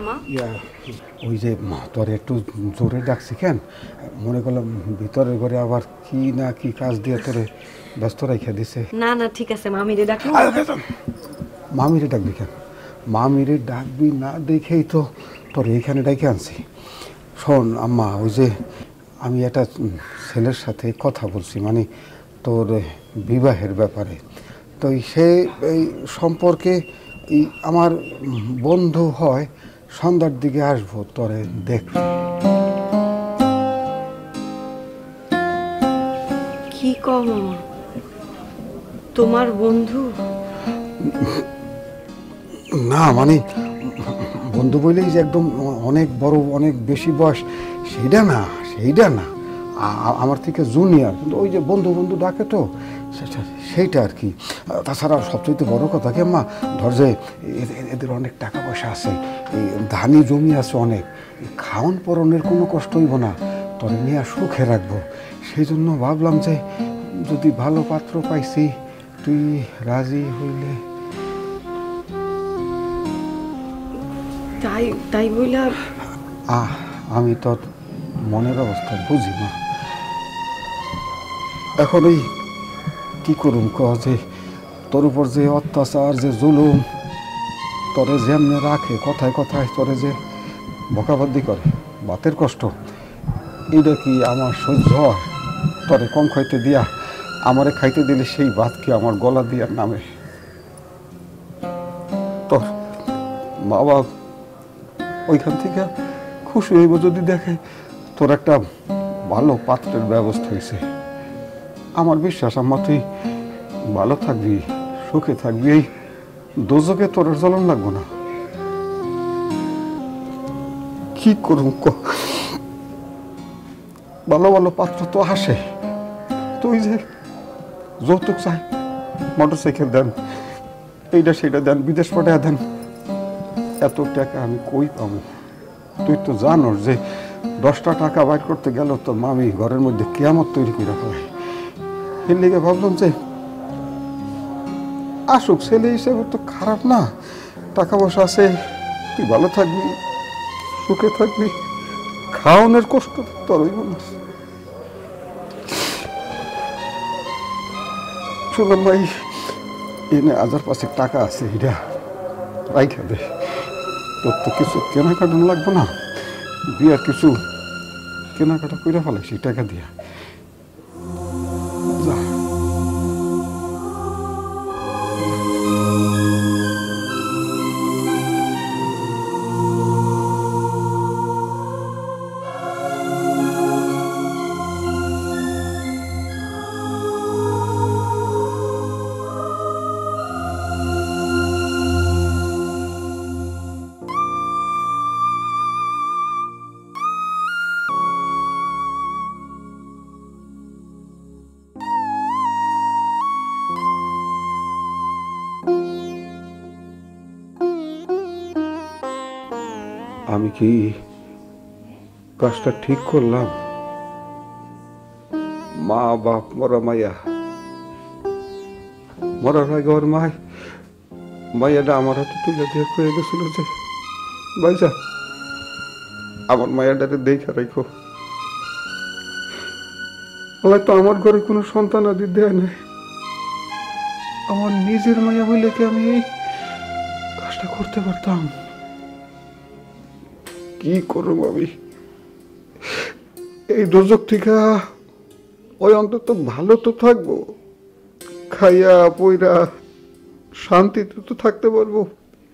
মামা? ওই যে তোর একটু জোরে ডাকছি কেন, মনে করলাম ভিতরের ঘরে আবার কি না কি কাজ দিয়ে তোরে ব্যস্ত রাখা দিছে। না না ঠিক আছে, মামিরে ডাকো। মামিরে ডাকবি কেন? মামিরে ডাকবি না দেখেই তো তোর এইখানে ডাকে আনছি। শোন আম্মা, ওই যে আমি একটা ছেলের সাথে কথা বলছি, মানে তোর বিবাহের ব্যাপারে। তো সে এই সম্পর্কে আমার বন্ধু হয়, সন্ধ্যার দিকে আসবো, তোরে দেখ। কি কও মামা, তোমার বন্ধু? না মানে বন্ধু বলেই যে একদম অনেক বড় অনেক বেশি বয়স সেইটা না, আমার থেকে জুনিয়র, কিন্তু ওই যে বন্ধু বন্ধু ডাকে তো সেইটা আর কি। তাছাড়া সবচেয়ে বড় কথা কি আম্মা, ধর যে এদের অনেক টাকা পয়সা আছে, এই ধানি জমি আছে অনেক, খাওয়ান পরনের কোনো কষ্ট হইব না, তোর নিয়ে সুখে রাখবো। সেই জন্য ভাবলাম যে যদি ভালো পাত্র পাইছি, তুই রাজি হইলে। তাই বইলা আমি তোর মনের অবস্থা বুঝি না। এখন এই কি করুম ক, যে তোর উপর যে অত্যাচার, যে জুলুম, তোরে যেমনে রাখে কথায় কথায় তোরে যে বকাবাদি করে, বাতের কষ্ট, এইটা কি আমার সহ্য হয়? তোরে কম খাইতে দিয়া আমারে খাইতে দিলে সেই ভাত কি আমার গলা দিয়ার নামে? তোর মা বাপ ওইখান থেকে খুশি হইব যদি দেখে তোর একটা ভালো পাত্রের ব্যবস্থা হয়েছে। আমার বিশ্বাস আম্মা, তুই ভালো থাকবি, সুখে থাকবি, এই দোজকে তোর জ্বলন লাগবো না। কি করুম ক, ভালো ভালো পাত্র তো আসে, তুই যে যৌতুক চাই, মোটরসাইকেল দেন, এইটা সেটা দেন, বিদেশ পাঠায় দেন, এত টাকা আমি কই পাবো? তুই তো জানোস যে 10টা টাকা বাইর করতে গেল তো মামি ঘরের মধ্যে কিয়ামত তৈরি করে ফেলে। এর লিগে ভাবলাম যে আসুক, ছেলে হিসেবে তো খারাপ না, টাকা পয়সা আছে, তুই ভালো থাকবি, সুখে থাকবি, খাওয়ানোর কষ্ট তোর হইব না। শুনলাম ভাই এনে 1000-5 টাকা আছে, এটা রাইখা দে, তোর তো কিছু কেনাকাটা লাগবে না, বিয়ার কিছু কেনাকাটা করে ফেলাইছি টাকা দিয়া। যা। আমি কি কাজটা ঠিক করলাম? মা বাপ মরা মাইয়া, মরার আগে ওর মাইয়াটা আমার হাতে তুলে দিয়ে কয়ে গেছিল যে ভাইজা আমার মায়াটাকে দেখে রাখো। হয়তো আমার ঘরে কোনো সন্তান আদি দেয় নাই, আমার নিজের মায়া হইলে কি আমি এই কাজটা করতে পারতাম? কি করব আমি? এই দোজক থেকে ওই অন্তত ভালো তো থাকবো, খাইয়া পইরা শান্তিতে তো থাকতে পারবো।